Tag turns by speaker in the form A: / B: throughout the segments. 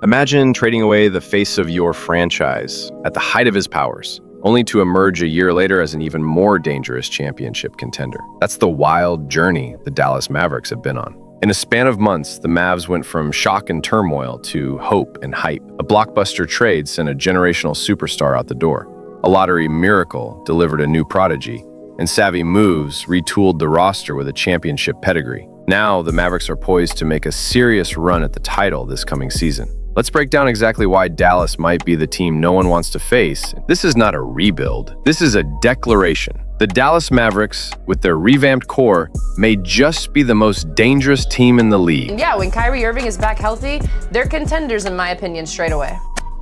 A: Imagine trading away the face of your franchise at the height of his powers, only to emerge a year later as an even more dangerous championship contender. That's the wild journey the Dallas Mavericks have been on. In a span of months, the Mavs went from shock and turmoil to hope and hype. A blockbuster trade sent a generational superstar out the door. A lottery miracle delivered a new prodigy, and savvy moves retooled the roster with a championship pedigree. Now, the Mavericks are poised to make a serious run at the title this coming season. Let's break down exactly why Dallas might be the team no one wants to face. This is not a rebuild. This is a declaration. The Dallas Mavericks, with their revamped core, may just be the most dangerous team in the league.
B: Yeah, when Kyrie Irving is back healthy, they're contenders, in my opinion, straight away.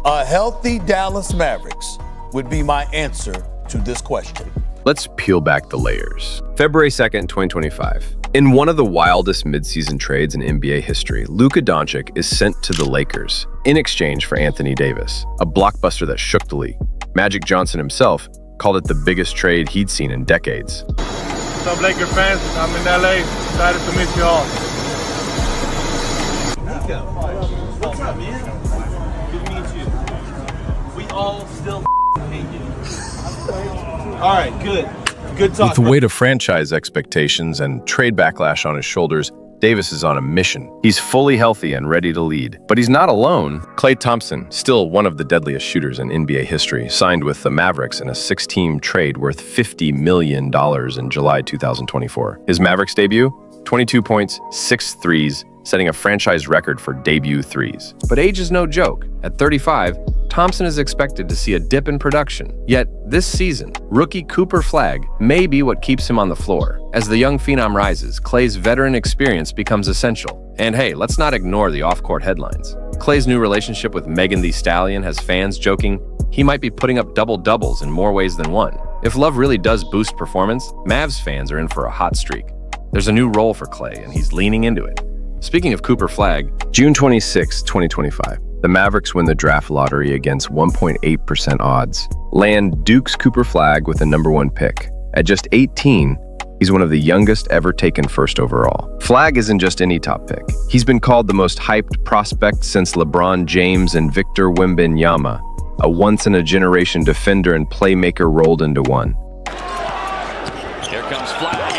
C: A healthy Dallas Mavericks would be my answer to this question.
A: Let's peel back the layers. February 2nd, 2025. In one of the wildest midseason trades in NBA history, Luka Doncic is sent to the Lakers in exchange for Anthony Davis, a blockbuster that shook the league. Magic Johnson himself called it the biggest trade he'd seen in decades.
D: What's up, Laker fans? I'm in LA. Excited to meet you all.
E: Luka, what's up, man? Good to meet you. We all still hate you. All right, good. Good talk.
A: With the weight of franchise expectations and trade backlash on his shoulders, Davis is on a mission. He's fully healthy and ready to lead. But he's not alone. Klay Thompson, still one of the deadliest shooters in NBA history, signed with the Mavericks in a 6-team trade worth $50 million in July 2024. His Mavericks debut? 22 points, 6 threes, setting a franchise record for debut threes. But age is no joke. At 35, Thompson is expected to see a dip in production. Yet, this season, rookie Cooper Flagg may be what keeps him on the floor. As the young phenom rises, Klay's veteran experience becomes essential. And hey, let's not ignore the off-court headlines. Klay's new relationship with Megan Thee Stallion has fans joking he might be putting up double-doubles in more ways than one. If love really does boost performance, Mavs fans are in for a hot streak. There's a new role for Klay, and he's leaning into it. Speaking of Cooper Flagg, June 26, 2025. The Mavericks win the draft lottery against 1.8% odds, land Duke's Cooper Flagg with the #1 pick. At just 18, he's one of the youngest ever taken first overall. Flagg isn't just any top pick. He's been called the most hyped prospect since LeBron James and Victor Wembanyama, a once-in-a-generation defender and playmaker rolled into one.
E: Here comes Flagg.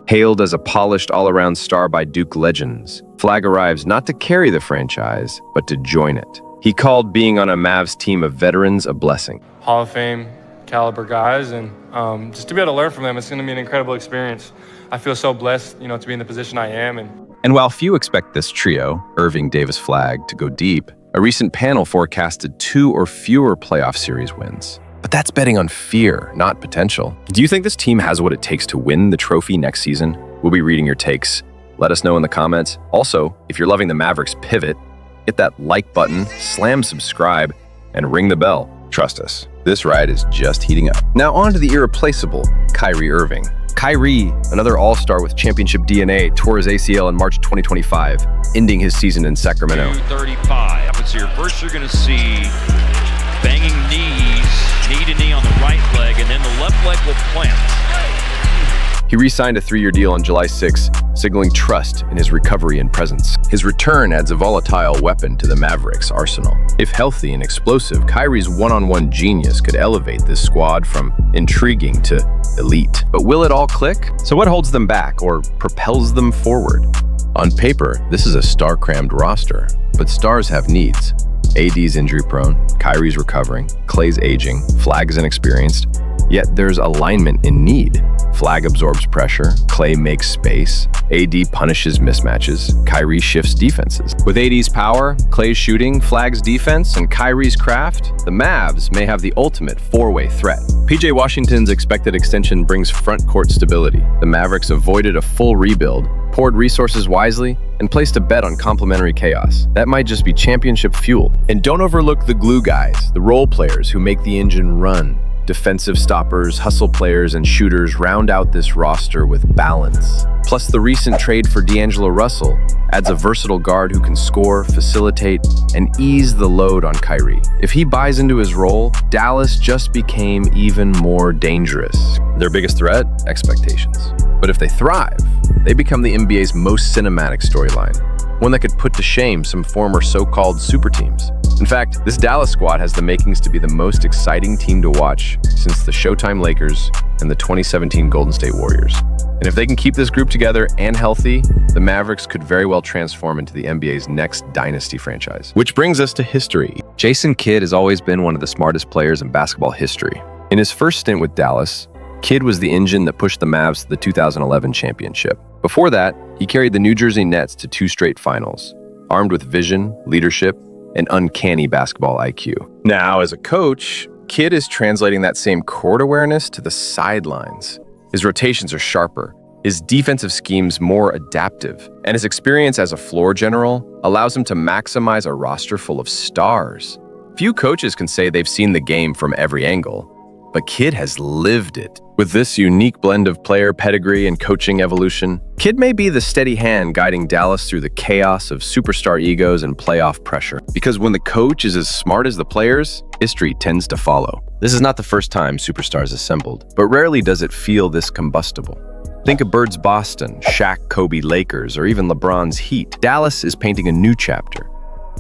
A: Hailed as a polished all-around star by Duke legends, Flagg arrives not to carry the franchise, but to join it. He called being on a Mavs team of veterans a blessing.
D: Hall of Fame caliber guys, and just to be able to learn from them, it's going to be an incredible experience. I feel so blessed, to be in the position I am.
A: And while few expect this trio, Irving, Davis, Flagg, to go deep, a recent panel forecasted 2 or fewer playoff series wins. But that's betting on fear, not potential. Do you think this team has what it takes to win the trophy next season? We'll be reading your takes. Let us know in the comments. Also, if you're loving the Mavericks pivot, hit that like button, slam subscribe, and ring the bell. Trust us, this ride is just heating up. Now on to the irreplaceable Kyrie Irving. Kyrie, another all-star with championship DNA, tore his ACL in March 2025, ending his season in Sacramento.
E: 235 happens here. First, you're going to see banging knees, knee to knee on the right leg, and then the left leg will plant.
A: He re-signed a 3-year deal on July 6, signaling trust in his recovery and presence. His return adds a volatile weapon to the Mavericks' arsenal. If healthy and explosive, Kyrie's one-on-one genius could elevate this squad from intriguing to elite. But will it all click? So what holds them back or propels them forward? On paper, this is a star-crammed roster, but stars have needs. AD's injury-prone, Kyrie's recovering, Klay's aging, Flagg's inexperienced, yet there's alignment in need. Flagg absorbs pressure, Klay makes space, AD punishes mismatches, Kyrie shifts defenses. With AD's power, Klay's shooting, Flagg's defense, and Kyrie's craft, the Mavs may have the ultimate 4-way threat. PJ Washington's expected extension brings front court stability. The Mavericks avoided a full rebuild, poured resources wisely, and placed a bet on complementary chaos. That might just be championship fuel. And don't overlook the glue guys, the role players who make the engine run. Defensive stoppers, hustle players, and shooters round out this roster with balance. Plus, the recent trade for D'Angelo Russell adds a versatile guard who can score, facilitate, and ease the load on Kyrie. If he buys into his role, Dallas just became even more dangerous. Their biggest threat? Expectations. But if they thrive, they become the NBA's most cinematic storyline. one that could put to shame some former so-called super teams. In fact, this Dallas squad has the makings to be the most exciting team to watch since the Showtime Lakers and the 2017 Golden State Warriors. And if they can keep this group together and healthy, the Mavericks could very well transform into the NBA's next dynasty franchise. Which brings us to history. Jason Kidd has always been one of the smartest players in basketball history. In his first stint with Dallas, Kidd was the engine that pushed the Mavs to the 2011 championship. Before that, he carried the New Jersey Nets to 2 straight finals, armed with vision, leadership, and uncanny basketball IQ. Now, as a coach, Kidd is translating that same court awareness to the sidelines. His rotations are sharper, his defensive schemes more adaptive, and his experience as a floor general allows him to maximize a roster full of stars. Few coaches can say they've seen the game from every angle, but Kidd has lived it. With this unique blend of player pedigree and coaching evolution, Kidd may be the steady hand guiding Dallas through the chaos of superstar egos and playoff pressure. Because when the coach is as smart as the players, history tends to follow. This is not the first time superstars assembled, but rarely does it feel this combustible. Think of Bird's Boston, Shaq, Kobe, Lakers, or even LeBron's Heat. Dallas is painting a new chapter,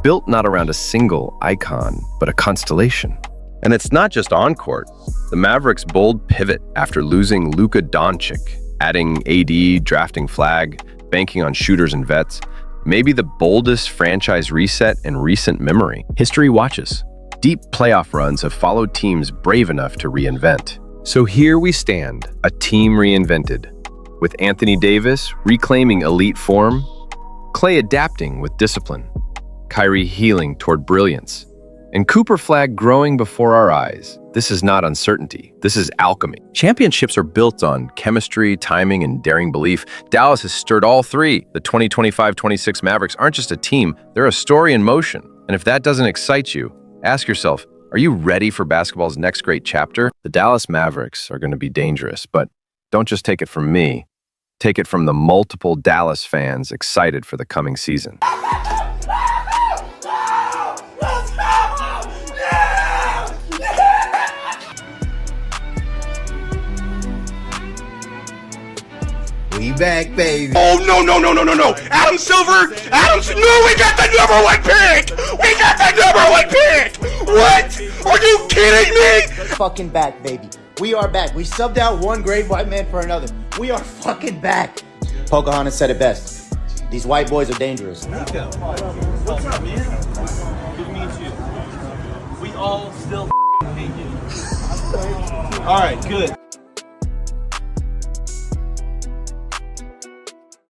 A: built not around a single icon, but a constellation. And it's not just on court. The Mavericks' bold pivot after losing Luka Doncic, adding AD, drafting Flag, banking on shooters and vets, may be the boldest franchise reset in recent memory. History watches. Deep playoff runs have followed teams brave enough to reinvent. So here we stand, a team reinvented, with Anthony Davis reclaiming elite form, Klay adapting with discipline, Kyrie healing toward brilliance, and Cooper Flag growing before our eyes. This is not uncertainty. This is alchemy. Championships are built on chemistry, timing, and daring belief. Dallas has stirred all three. The 2025-26 Mavericks aren't just a team, they're a story in motion. And if that doesn't excite you, ask yourself, are you ready for basketball's next great chapter? The Dallas Mavericks are going to be dangerous, but don't just take it from me. Take it from the multiple Dallas fans excited for the coming season.
F: We back, baby.
G: Oh, no. Adam Silver, no, we got the #1 pick. We got the #1 pick. What? Are you kidding me?
F: Fucking back, baby. We are back. We subbed out one great white man for another. We are fucking back. Pocahontas said it best. These white boys are dangerous.
E: Nico, what's up, man? Good to meet you. We all still hate you. All right, good.